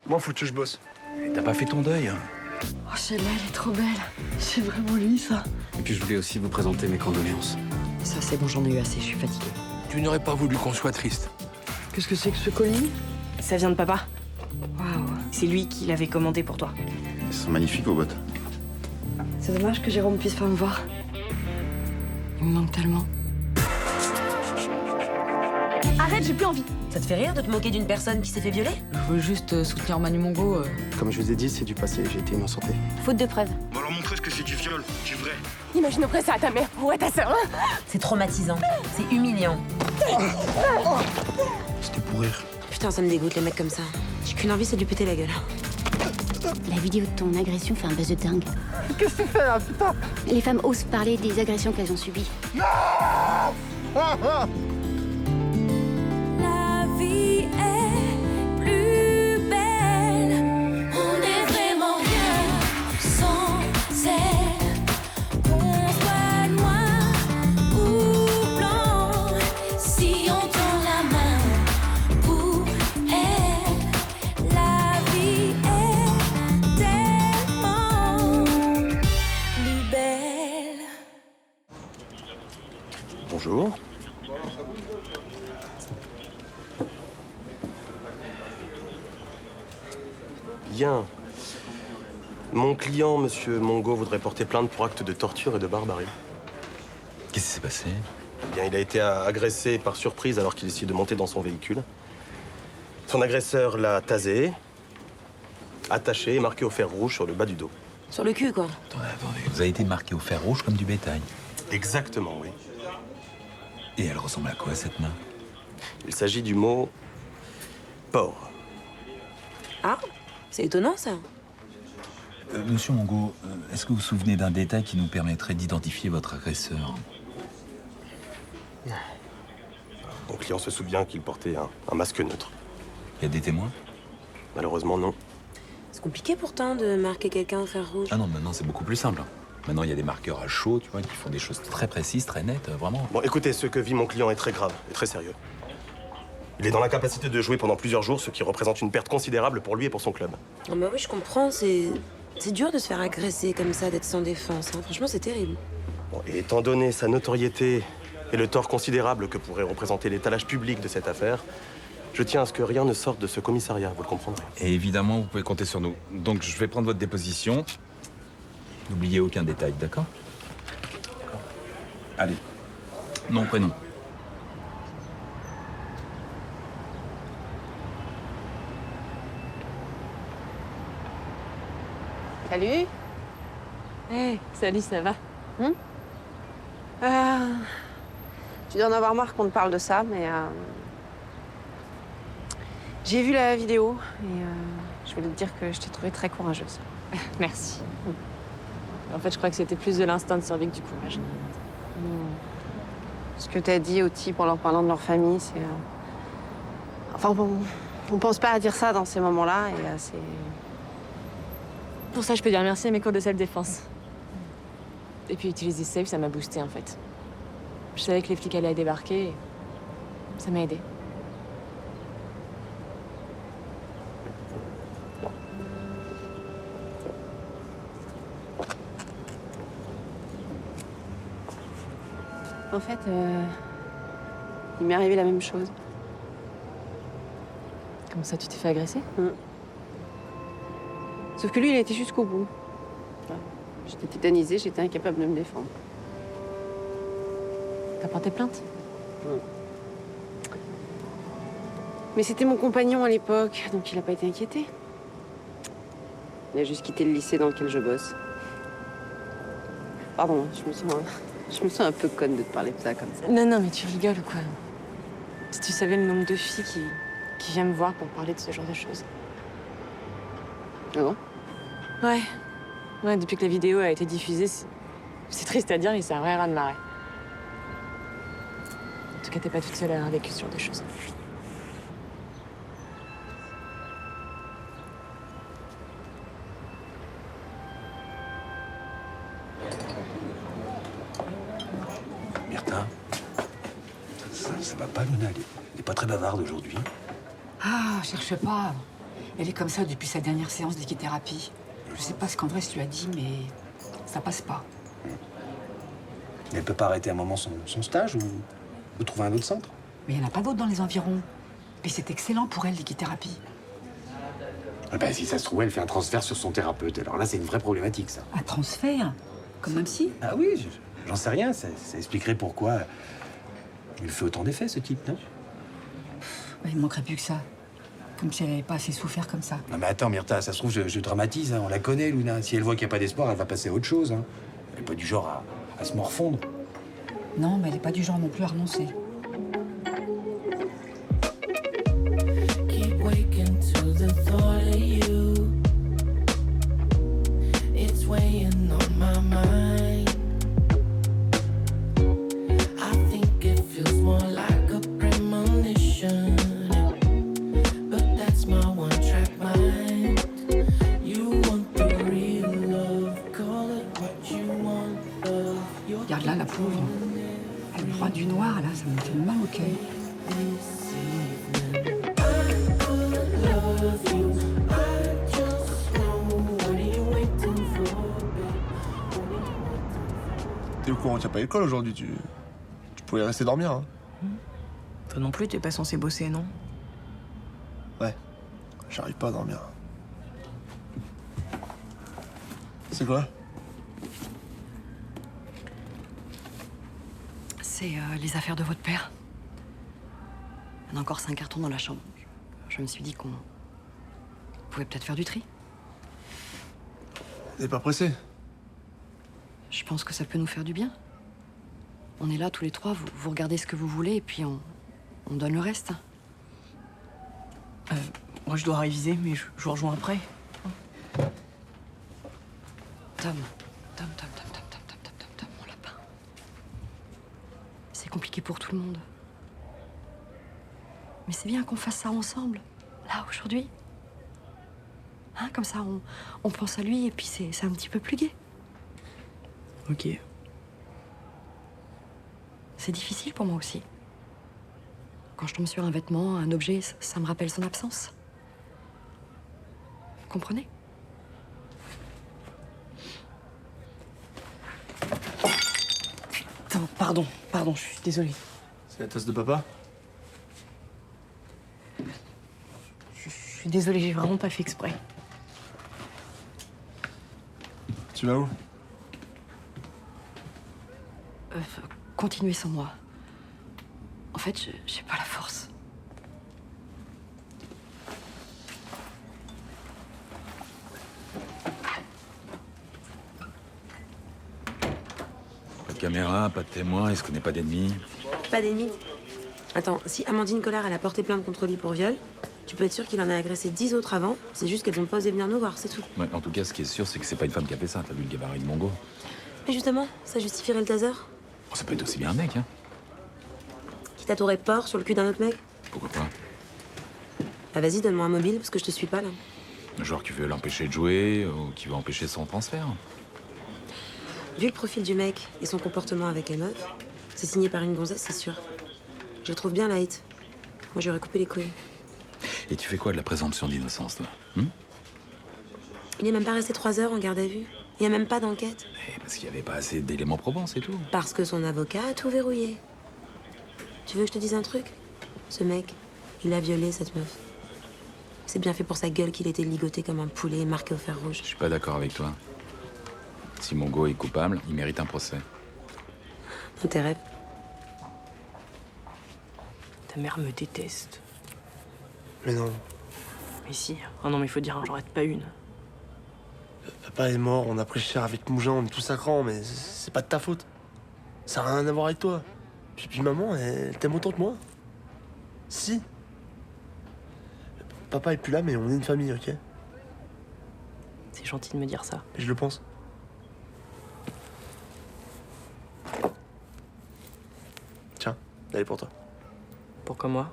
Moi, faut que je bosse. T'as pas fait ton deuil, hein? Oh, Sheila, elle est trop belle. C'est vraiment lui, ça. Et puis je voulais aussi vous présenter mes condoléances. Ça, c'est bon, j'en ai eu assez, je suis fatiguée. Tu n'aurais pas voulu qu'on soit triste. Qu'est-ce que c'est que ce colis? Ça vient de papa. Waouh. C'est lui qui l'avait commandé pour toi. Ils sont magnifiques vos bottes. C'est dommage que Jérôme puisse pas me voir. Il me manque tellement. Arrête, j'ai plus envie. Ça te fait rire de te moquer d'une personne qui s'est fait violer? Je veux juste soutenir Manu Mongo. Comme je vous ai dit, c'est du passé, j'ai été innocenté. Faute de preuves. On va leur montrer ce que c'est du viol, du vrai. Imagine après ça à ta mère ou à ta sœur. Hein. C'est traumatisant. C'est humiliant. C'était pour rire. Putain, ça me dégoûte les mecs comme ça. J'ai qu'une envie, c'est de lui péter la gueule. La vidéo de ton agression fait un buzz de dingue. Qu'est-ce que tu fais là, putain? Les femmes osent parler des agressions qu'elles ont subies. La vie est plus belle. On n'est vraiment rien sans elle. Qu'on soit noir ou blanc, si on tend la main pour elle, la vie est tellement plus belle. Bonjour. Bien. Mon client, monsieur Mongo, voudrait porter plainte pour acte de torture et de barbarie. Qu'est-ce qui s'est passé? Eh bien, il a été agressé par surprise alors qu'il essayait de monter dans son véhicule. Son agresseur l'a tasé, attaché et marqué au fer rouge sur le bas du dos. Sur le cul, quoi. Attendez. Vous avez été marqué au fer rouge comme du bétail. Exactement, oui. Et elle ressemble à quoi, cette main? Il s'agit du mot porc. Ah, c'est étonnant, ça. Monsieur Mongo, est-ce que vous vous souvenez d'un détail qui nous permettrait d'identifier votre agresseur? Mon client se souvient qu'il portait un masque neutre. Il y a des témoins? Malheureusement, non. C'est compliqué pourtant de marquer quelqu'un au fer rouge. Ah non, maintenant c'est beaucoup plus simple. Maintenant, il y a des marqueurs à chaud, tu vois, qui font des choses très précises, très nettes, vraiment. Bon, écoutez, ce que vit mon client est très grave et très sérieux. Il est dans l'incapacité de jouer pendant plusieurs jours, ce qui représente une perte considérable pour lui et pour son club. Ah bah oui, je comprends, c'est dur de se faire agresser comme ça, d'être sans défense. Hein. Franchement, c'est terrible. Bon, et étant donné sa notoriété et le tort considérable que pourrait représenter l'étalage public de cette affaire, je tiens à ce que rien ne sorte de ce commissariat, vous le comprendrez. Et évidemment, vous pouvez compter sur nous. Donc, je vais prendre votre déposition. N'oubliez aucun détail, d'accord? Allez. Nom, prénom. Salut. Hey, salut, ça va? Tu dois en avoir marre qu'on te parle de ça, mais j'ai vu la vidéo et je voulais te dire que je t'ai trouvée très courageuse. Merci. En fait, je crois que c'était plus de l'instinct de survie que du courage. Ce que t'as dit aux types en leur parlant de leur famille, c'est... Enfin, bon, on pense pas à dire ça dans ces moments-là et c'est... Pour ça, je peux dire merci à mes cours de self-défense. Et puis utiliser Safe, ça m'a boosté en fait. Je savais que les flics allaient débarquer et ça m'a aidé. En fait, il m'est arrivé la même chose. Comment ça, tu t'es fait agresser? Sauf que lui, il a été jusqu'au bout. J'étais tétanisée, j'étais incapable de me défendre. T'as porté plainte? Mais c'était mon compagnon à l'époque, donc il n'a pas été inquiété. Il a juste quitté le lycée dans lequel je bosse. Pardon, je me sens un peu conne de te parler de ça comme ça. Non, mais tu rigoles ou quoi? Si tu savais le nombre de filles qui viennent me voir pour parler de ce genre de choses. Ah bon? Ouais, depuis que la vidéo a été diffusée, c'est triste à dire, mais c'est un vrai raz de marée. En tout cas, t'es pas toute seule à avoir vécu ce genre de choses. Myrtha, ça va pas, Luna? Elle est pas très bavarde aujourd'hui. Ah, cherche pas. Elle est comme ça depuis sa dernière séance d'équithérapie. Je sais pas ce qu'Andrés lui a dit, mais ça passe pas. Elle peut pas arrêter un moment son stage ou trouver un autre centre? Mais il n'y en a pas d'autres dans les environs. Et c'est excellent pour elle, l'équithérapie. Ah bah, si ça se trouve, elle fait un transfert sur son thérapeute. Alors là, c'est une vraie problématique, ça. Un transfert? Comme un psy? Ah oui, j'en sais rien. Ça expliquerait pourquoi il fait autant d'effets, ce type, non? Bah, il manquerait plus que ça. Comme si elle n'avait pas assez souffert comme ça. Non mais attends, Myrtha, ça se trouve, je dramatise, hein. On la connaît, Luna. Si elle voit qu'il n'y a pas d'espoir, elle va passer à autre chose, hein. Elle n'est pas du genre à se morfondre. Non, mais elle n'est pas du genre non plus à renoncer. Keep waking to the thought of you. It's weighing on my mind. I think it feels more like a premonition. But that's my one-track mind. You want the real love, call it what you want, love. Regarde là, la pauvre. Elle me rend du noir, là, ça me fait mal au cœur. T'es au courant qu'il n'y a pas école aujourd'hui, tu pourrais rester dormir, hein. Toi non plus, t'es pas censé bosser, non? Ouais, j'arrive pas à dormir. C'est quoi? C'est les affaires de votre père. Il y en a encore 5 cartons dans la chambre. Je me suis dit qu'on pouvait peut-être faire du tri. T'es pas pressé? Je pense que ça peut nous faire du bien. On est là tous les trois, vous regardez ce que vous voulez et puis on donne le reste. Moi, je dois réviser, mais je vous rejoins après. Tom, mon lapin. C'est compliqué pour tout le monde. Mais c'est bien qu'on fasse ça ensemble, là, aujourd'hui. Hein, comme ça, on pense à lui et puis c'est un petit peu plus gai. Ok. C'est difficile pour moi aussi. Quand je tombe sur un vêtement, un objet, ça me rappelle son absence. Vous comprenez? Putain, pardon, je suis désolée. C'est la tasse de papa? Je suis désolée, j'ai vraiment pas fait exprès. Tu vas où? Continuez sans moi. En fait, j'ai pas la force. Pas de caméra, pas de témoin, est-ce qu'on n'est pas d'ennemis? Pas d'ennemis. Attends, si Amandine Collard, elle a porté plainte contre lui pour viol, tu peux être sûr qu'il en a agressé 10 autres avant. C'est juste qu'elles ont pas osé venir nous voir, c'est tout. Ouais, en tout cas, ce qui est sûr, c'est que c'est pas une femme qui a fait ça. T'as vu le gabarit de Mongo? Mais justement, ça justifierait le taser. Oh, ça peut être aussi bien un mec, hein. Qui tatouerait porc sur le cul d'un autre mec. Pourquoi pas? Ah vas-y, donne-moi un mobile, parce que je te suis pas, là. Un joueur qui veut l'empêcher de jouer ou qui veut empêcher son transfert. Vu le profil du mec et son comportement avec les meufs, c'est signé par une gonzesse, c'est sûr. Je le trouve bien light. Moi, j'aurais coupé les couilles. Et tu fais quoi de la présomption d'innocence, toi? Il est même pas resté 3 heures en garde à vue. Il y a même pas d'enquête. Parce qu'il n'y avait pas assez d'éléments probants, c'est tout. Parce que son avocat a tout verrouillé. Tu veux que je te dise un truc? Ce mec, il a violé cette meuf. C'est bien fait pour sa gueule qu'il était ligoté comme un poulet et marqué au fer rouge. Je suis pas d'accord avec toi. Si Mongo est coupable, il mérite un procès. Dans tes rêves. Ta mère me déteste. Mais non, Mais si. Oh non, mais il faut dire, j'en rate pas une. papa est mort, on a pris cher avec Mougin, on est tous à cran, mais c'est pas de ta faute. Ça n'a rien à voir avec toi. Puis maman, elle t'aime autant que moi. Si. Papa est plus là, mais on est une famille, ok? C'est gentil de me dire ça. Et je le pense. Tiens, elle est pour toi. Pourquoi moi?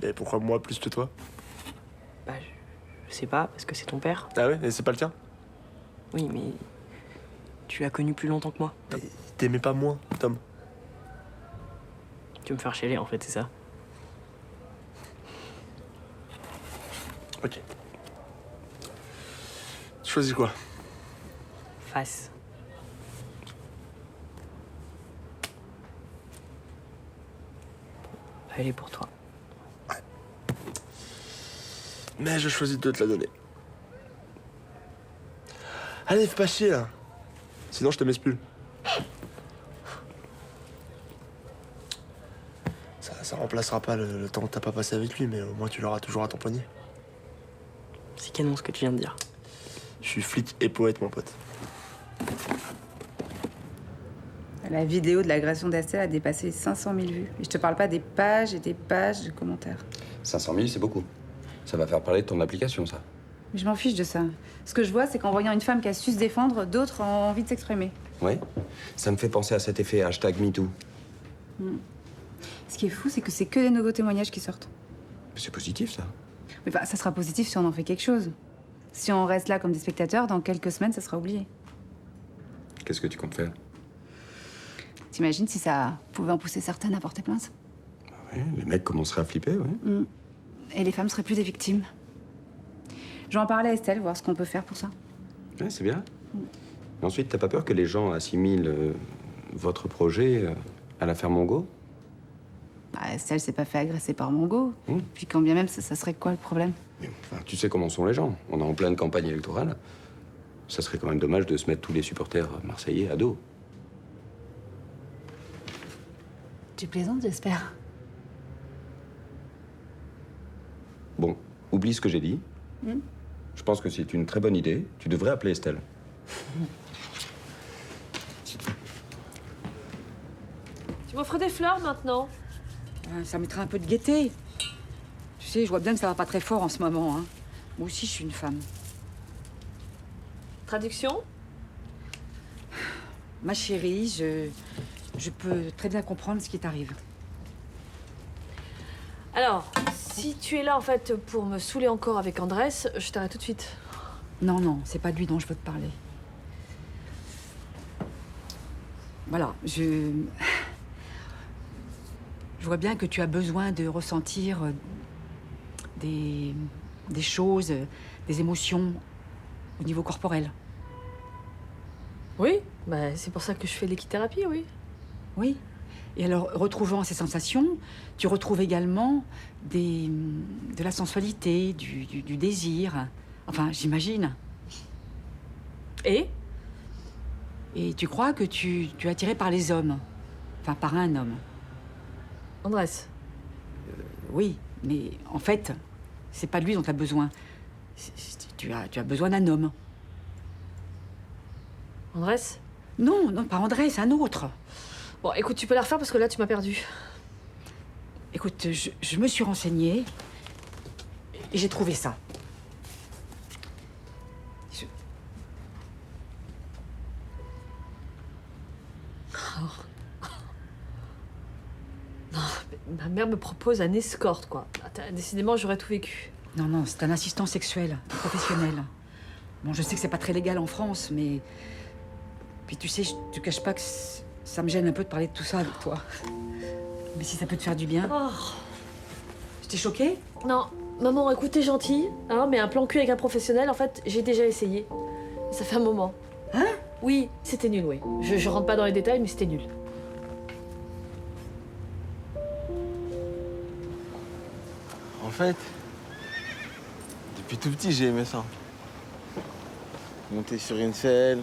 Et pourquoi moi plus que toi? Bah, je sais pas, parce que c'est ton père. Ah ouais? Et c'est pas le tien? Oui, mais tu l'as connu plus longtemps que moi. Mais t'aimais pas moins, Tom. Tu veux me faire chialer, en fait, c'est ça. Ok. choisis quoi? Face. Elle est pour toi. Mais je choisis de te la donner. Allez, fais pas chier là. Sinon, je te m'expule. Ça remplacera pas le temps que t'as pas passé avec lui, mais au moins tu l'auras toujours à ton poignet. C'est canon ce que tu viens de dire. Je suis flic et poète, mon pote. La vidéo de l'agression d'Estelle a dépassé les 500 000 vues. Et je te parle pas des pages et des pages de commentaires. 500 000, c'est beaucoup. Ça va faire parler de ton application, ça. Mais je m'en fiche de ça. Ce que je vois, c'est qu'en voyant une femme qui a su se défendre, d'autres ont envie de s'exprimer. Ouais. Ça me fait penser à cet effet #MeToo. Ce qui est fou, c'est que c'est que des nouveaux témoignages qui sortent. C'est positif, ça. Mais bah, ça sera positif si on en fait quelque chose. Si on reste là comme des spectateurs, dans quelques semaines, ça sera oublié. Qu'est-ce que tu comptes faire? T'imagines si ça pouvait en pousser certaines à porter plainte? Ouais, les mecs commenceraient à flipper, ouais. Et les femmes seraient plus des victimes. Je vais en parler à Estelle, voir ce qu'on peut faire pour ça. Ouais, c'est bien. Et ensuite, t'as pas peur que les gens assimilent votre projet à l'affaire Mongo? Bah, Estelle s'est pas fait agresser par Mongo. Puis quand bien même, ça serait quoi le problème? Enfin, tu sais comment sont les gens. On est en pleine campagne électorale. Ça serait quand même dommage de se mettre tous les supporters marseillais à dos. Tu plaisantes, j'espère. Bon, oublie ce que j'ai dit. Je pense que c'est une très bonne idée. Tu devrais appeler Estelle. Tu m'offres des fleurs maintenant? Ça mettrait un peu de gaieté. Tu sais, je vois bien que ça va pas très fort en ce moment. Hein. Moi aussi, je suis une femme. Traduction? Ma chérie, je peux très bien comprendre ce qui t'arrive. Alors, si tu es là en fait pour me saouler encore avec Andrés, je t'arrête tout de suite. Non, non, c'est pas de lui dont je veux te parler. Voilà, je vois bien que tu as besoin de ressentir des choses, des émotions au niveau corporel. Oui, bah, c'est pour ça que je fais l'équithérapie, oui. Oui. Et alors, retrouvant ces sensations, tu retrouves également de la sensualité, du désir. Enfin, j'imagine. Et tu crois que tu es attiré par les hommes. Enfin, par un homme. Andrés. Oui, mais en fait, c'est pas de lui dont tu as besoin. Tu as besoin d'un homme. Andrés? Non, non, pas Andrés, un autre. Bon, écoute, tu peux la refaire parce que là, tu m'as perdu. Écoute, je me suis renseignée et j'ai trouvé ça. Non, ma mère me propose un escorte, quoi. Décidément, j'aurais tout vécu. Non, non, c'est un assistant sexuel, professionnel. Bon, je sais que c'est pas très légal en France, mais... Puis tu sais, je te cache pas que ça me gêne un peu de parler de tout ça avec toi. Mais si ça peut te faire du bien... Oh. Je t'ai choquée? Non, maman, écoute, t'es gentille, hein, mais un plan cul avec un professionnel, en fait, j'ai déjà essayé. Ça fait un moment. Hein? Oui, c'était nul, oui. Je rentre pas dans les détails, mais c'était nul. En fait, depuis tout petit, j'ai aimé ça. Monter sur une selle,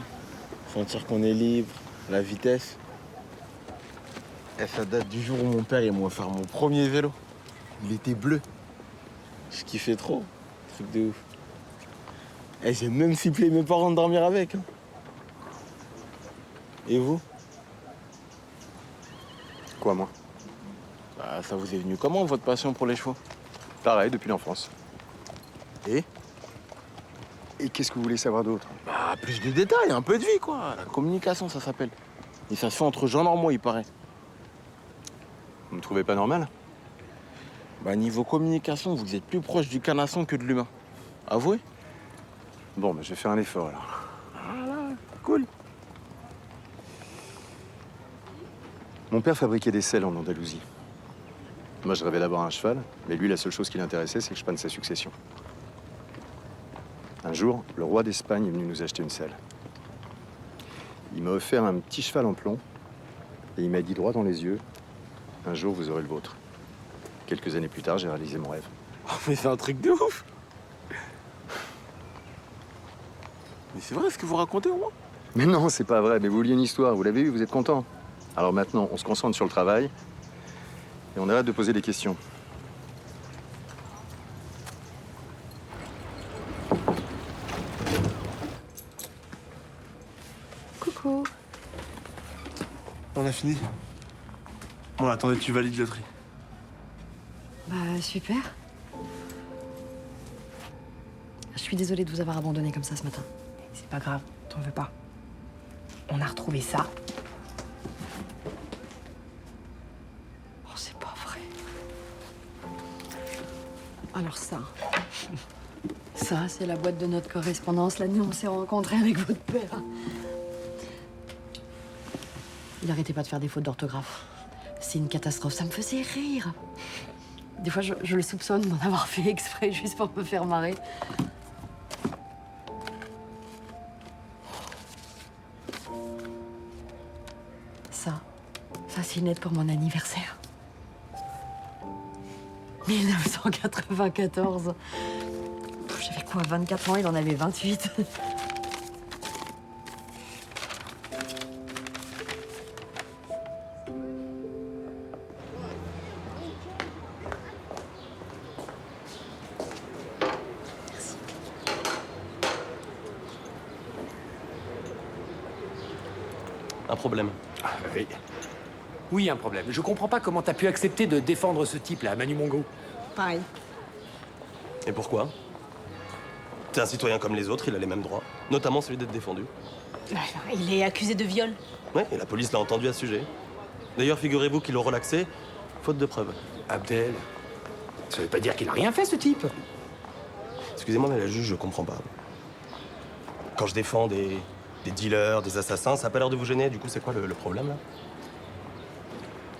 sentir qu'on est libre, la vitesse. Et ça date du jour où mon père il m'a offert mon premier vélo. Il était bleu. Je kiffais trop. Truc de ouf. Et j'ai même sifflé mes parents de dormir avec. Hein. Et vous? Quoi, moi? Bah, ça vous est venu comment, votre passion pour les chevaux? Pareil, depuis l'enfance. Et qu'est-ce que vous voulez savoir d'autre? Bah, plus de détails, un peu de vie, quoi. La communication, ça s'appelle. Et ça se fait entre gens normaux, il paraît. Vous me trouvez pas normal? Bah, niveau communication, vous êtes plus proche du canasson que de l'humain. Avouez? Bon, bah, je vais faire un effort, alors. Voilà, cool. Mon père fabriquait des selles en Andalousie. Moi, je rêvais d'avoir un cheval, mais lui, la seule chose qui l'intéressait, c'est que je prenne sa succession. Un jour, le roi d'Espagne est venu nous acheter une selle. Il m'a offert un petit cheval en plomb et il m'a dit droit dans les yeux, un jour vous aurez le vôtre. Quelques années plus tard, j'ai réalisé mon rêve. Oh, mais c'est un truc de ouf. Mais c'est vrai ce que vous racontez au moins? Mais non, c'est pas vrai, mais vous vouliez une histoire, vous l'avez eu, vous êtes content. Alors maintenant, on se concentre sur le travail et on arrête de poser des questions. Coucou. On a fini. Bon, attendez, tu valides le tri. Bah, super. Je suis désolée de vous avoir abandonné comme ça ce matin. C'est pas grave, t'en veux pas. On a retrouvé ça. Oh, c'est pas vrai. Alors ça. Ça, c'est la boîte de notre correspondance. L'année où on s'est rencontrés avec votre père. Il arrêtait pas de faire des fautes d'orthographe. C'est une catastrophe. Ça me faisait rire. Des fois, je le soupçonne d'en avoir fait exprès juste pour me faire marrer. Ça, c'est une lettre pour mon anniversaire. 1994. J'avais quoi, 24 ans, il en avait 28. Un problème. Ah, oui. Oui, un problème. Je comprends pas comment t'as pu accepter de défendre ce type-là, Manu Mongo. Pareil. Et pourquoi? T'es un citoyen comme les autres, il a les mêmes droits, notamment celui d'être défendu. Il est accusé de viol. Ouais, et la police l'a entendu à ce sujet. D'ailleurs, figurez-vous qu'ils l'ont relaxé, faute de preuves. Abdel, ça veut pas dire qu'il a rien fait, ce type. Excusez-moi, mais la juge, je comprends pas. Quand je défends des dealers, des assassins, ça a pas l'air de vous gêner. Du coup, c'est quoi le problème, là?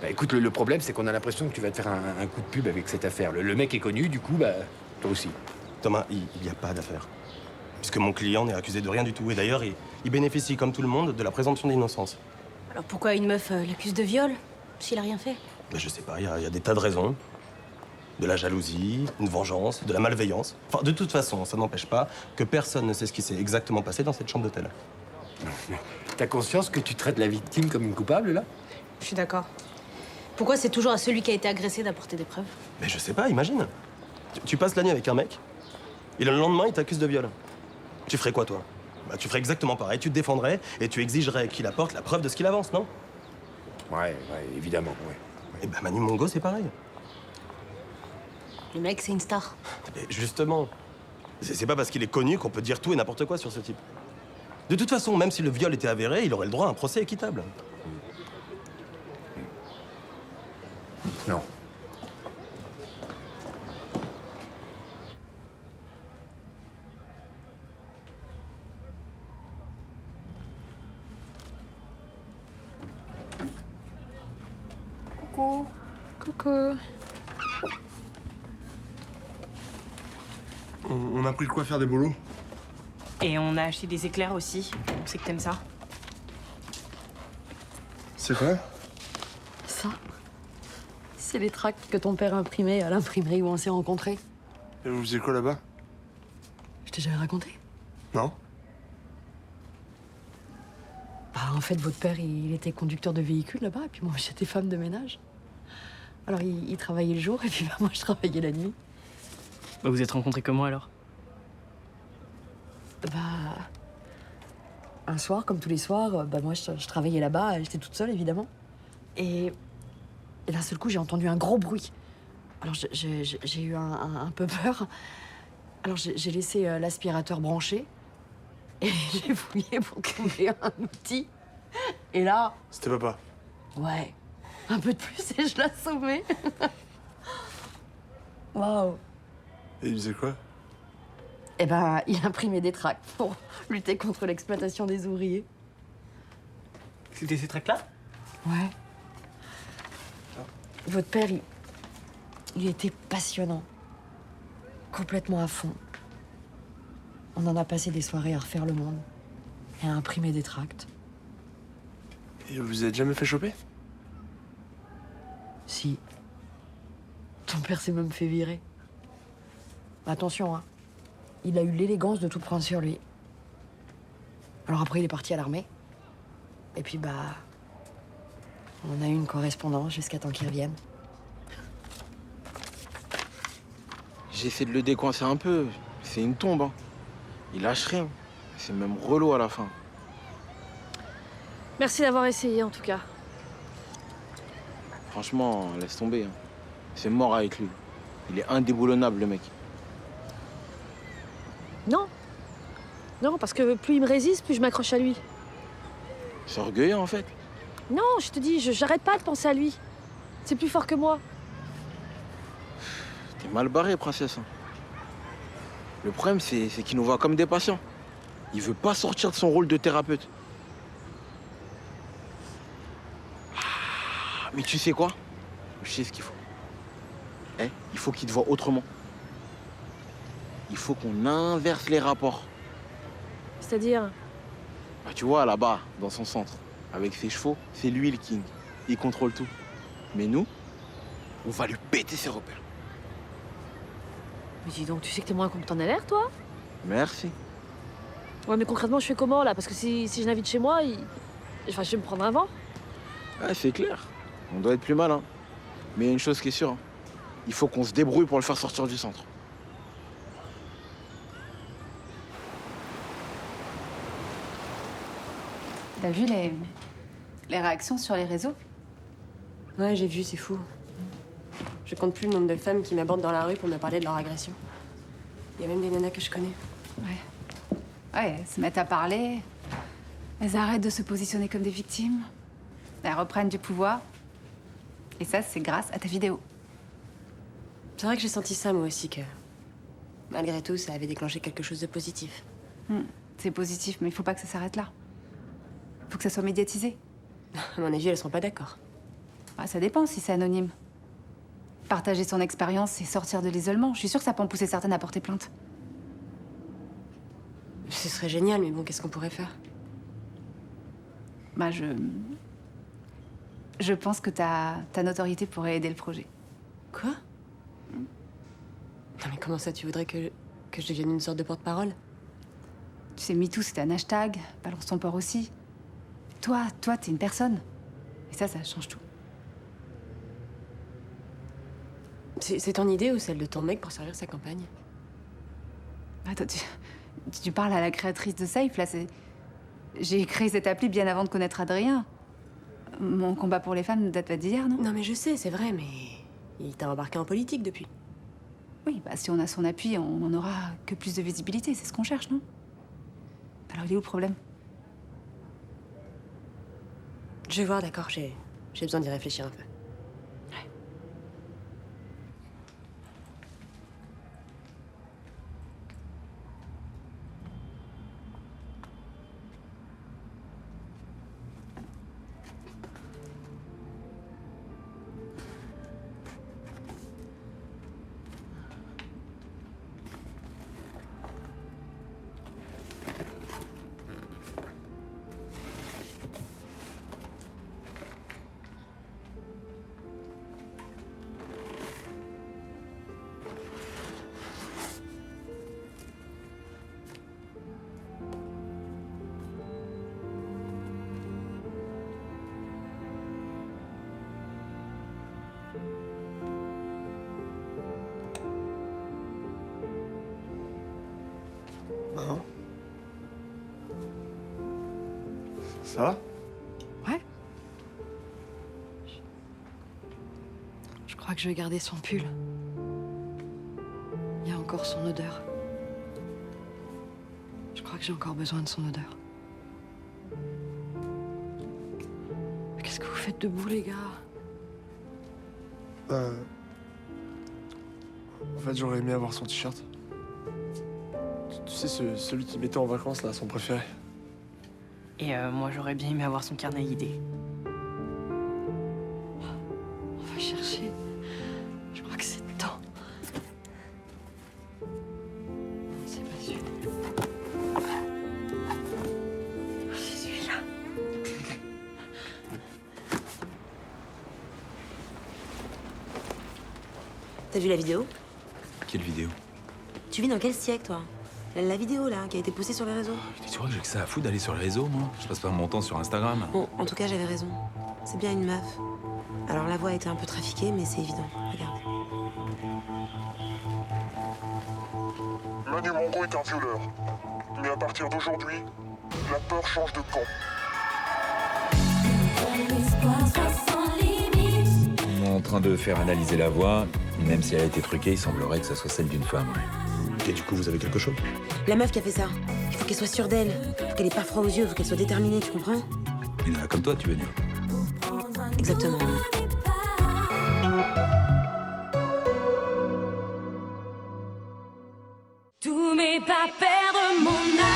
Bah écoute, le problème, c'est qu'on a l'impression que tu vas te faire un coup de pub avec cette affaire. Le mec est connu, du coup, bah, toi aussi. Thomas, il n'y a pas d'affaire. Puisque mon client n'est accusé de rien du tout. Et d'ailleurs, il bénéficie, comme tout le monde, de la présomption d'innocence. Alors pourquoi une meuf l'accuse de viol s'il a rien fait? Ben, je sais pas, il y a des tas de raisons. De la jalousie, une vengeance, de la malveillance. Enfin, de toute façon, ça n'empêche pas que personne ne sait ce qui s'est exactement passé dans cette chambre d'hôtel. T'as conscience que tu traites la victime comme une coupable, là? Je suis d'accord. Pourquoi c'est toujours à celui qui a été agressé d'apporter des preuves? Mais je sais pas, imagine. Tu passes la nuit avec un mec, et le lendemain, il t'accuse de viol. Tu ferais quoi, toi? Bah, tu ferais exactement pareil, tu te défendrais, et tu exigerais qu'il apporte la preuve de ce qu'il avance, non? Ouais, évidemment, ouais. Et ben Manu Mongo, c'est pareil. Le mec, c'est une star. Et justement, c'est pas parce qu'il est connu qu'on peut dire tout et n'importe quoi sur ce type. De toute façon, même si le viol était avéré, il aurait le droit à un procès équitable. Non. Coucou. Coucou. On a pris le quoi faire des bolos? Et on a acheté des éclairs aussi. On sait que t'aimes ça. C'est quoi? Ça, c'est les tracts que ton père imprimait à l'imprimerie où on s'est rencontrés. Et vous faisiez quoi là-bas? Je t'ai jamais raconté? Non? Bah, en fait, votre père, il était conducteur de véhicule là-bas, et puis moi, j'étais femme de ménage. Alors, il travaillait le jour, et puis bah, moi, je travaillais la nuit. Bah, vous êtes rencontrés comment alors? Bah, un soir, comme tous les soirs, bah, moi, je travaillais là-bas, j'étais toute seule, évidemment. Et d'un seul coup, j'ai entendu un gros bruit. Alors, j'ai eu un peu peur. Alors, j'ai laissé l'aspirateur branché. Et j'ai fouillé pour trouver un outil. Et là... C'était papa. Ouais. Un peu de plus et je l'assommais. Waouh. Et il faisait quoi? Eh ben, il imprimait des tracts pour lutter contre l'exploitation des ouvriers. C'était ces tracts-là? Ouais. Votre père, il était passionnant. Complètement à fond. On en a passé des soirées à refaire le monde et à imprimer des tracts. Et vous vous êtes jamais fait choper? Si. Ton père s'est même fait virer. Attention, hein. Il a eu l'élégance de tout prendre sur lui. Alors après, il est parti à l'armée. Et puis, bah... on a eu une correspondance jusqu'à temps qu'il revienne. J'essaie de le décoincer un peu. C'est une tombe, hein. Il lâche rien. C'est même relou à la fin. Merci d'avoir essayé, en tout cas. Franchement, laisse tomber, hein. C'est mort avec lui. Il est indéboulonnable, le mec. Non. Non, parce que plus il me résiste, plus je m'accroche à lui. C'est orgueilleux, en fait. Non, je te dis, j'arrête pas de penser à lui. C'est plus fort que moi. T'es mal barré, princesse. hein. Le problème, c'est qu'il nous voit comme des patients. Il veut pas sortir de son rôle de thérapeute. Ah, mais tu sais quoi? Je sais ce qu'il faut. Eh, il faut qu'il te voie autrement. Il faut qu'on inverse les rapports. C'est-à-dire? Bah, tu vois, là-bas, dans son centre, avec ses chevaux, c'est lui le king. Il contrôle tout. Mais nous, on va lui péter ses repères. Mais dis donc, tu sais que t'es moins con que t'en as l'air, toi? Merci. Ouais, mais concrètement, je fais comment, là? Parce que si je l'invite chez moi, enfin, je vais me prendre un vent. Ouais, c'est clair. On doit être plus malin. Mais il y a une chose qui est sûre. hein. Il faut qu'on se débrouille pour le faire sortir du centre. T'as vu les réactions sur les réseaux? Ouais, j'ai vu, c'est fou. Je compte plus le nombre de femmes qui m'abordent dans la rue pour me parler de leur agression. Il y a même des nanas que je connais. Ouais, elles se mettent à parler. Elles arrêtent de se positionner comme des victimes. Elles reprennent du pouvoir. Et ça, c'est grâce à ta vidéo. C'est vrai que j'ai senti ça, moi aussi, que... malgré tout, ça avait déclenché quelque chose de positif. C'est positif, mais il faut pas que ça s'arrête là. Faut que ça soit médiatisé. À mon avis, elles seront pas d'accord. Ah, ça dépend si c'est anonyme. Partager son expérience et sortir de l'isolement, je suis sûre que ça peut en pousser certaines à porter plainte. Ce serait génial, mais bon, qu'est-ce qu'on pourrait faire? Bah, je pense que ta notoriété pourrait aider le projet. Quoi? Non mais comment ça, tu voudrais que je devienne une sorte de porte-parole? Tu sais, MeToo, c'est un hashtag. Balance ton port aussi. Toi, t'es une personne. Et ça change tout. C'est ton idée ou celle de ton mec pour servir sa campagne? Attends, tu parles à la créatrice de Safe, là, j'ai créé cette appli bien avant de connaître Adrien. Mon combat pour les femmes ne date pas d'hier, non? Non mais je sais, c'est vrai, mais... il t'a embarqué en politique depuis. Oui, bah si on a son appui, on n'en aura que plus de visibilité, c'est ce qu'on cherche, non? Alors il est où le problème? Je vais voir, d'accord, j'ai besoin d'y réfléchir un peu. Maman? Ça va? Ouais. Je crois que je vais garder son pull. Il y a encore son odeur. Je crois que j'ai encore besoin de son odeur. Mais qu'est-ce que vous faites debout, les gars? En fait, j'aurais aimé avoir son t-shirt. Tu sais, celui qu'il mettait en vacances, là, son préféré. Et moi, j'aurais bien aimé avoir son carnet d'idées. On va chercher. Je crois que c'est le temps. C'est pas celui-là. T'as vu la vidéo? Quelle vidéo? Tu vis dans quel siècle, toi? La vidéo, là, qui a été postée sur les réseaux. Tu crois que j'ai que ça à foutre d'aller sur les réseaux, moi? Je passe pas mon temps sur Instagram. Bon, en tout cas, j'avais raison. C'est bien une meuf. Alors, la voix a été un peu trafiquée, mais c'est évident. Regarde. Manu Mongo est un violeur. Mais à partir d'aujourd'hui, la peur change de camp. On est en train de faire analyser la voix. Même si elle a été truquée, il semblerait que ça soit celle d'une femme. Et du coup, vous avez quelque chose? La meuf qui a fait ça, il faut qu'elle soit sûre d'elle. Faut qu'elle ait pas froid aux yeux, faut qu'elle soit déterminée, tu comprends? Une nana comme toi, tu veux dire? Exactement. Tous mes pas perdre mon âme.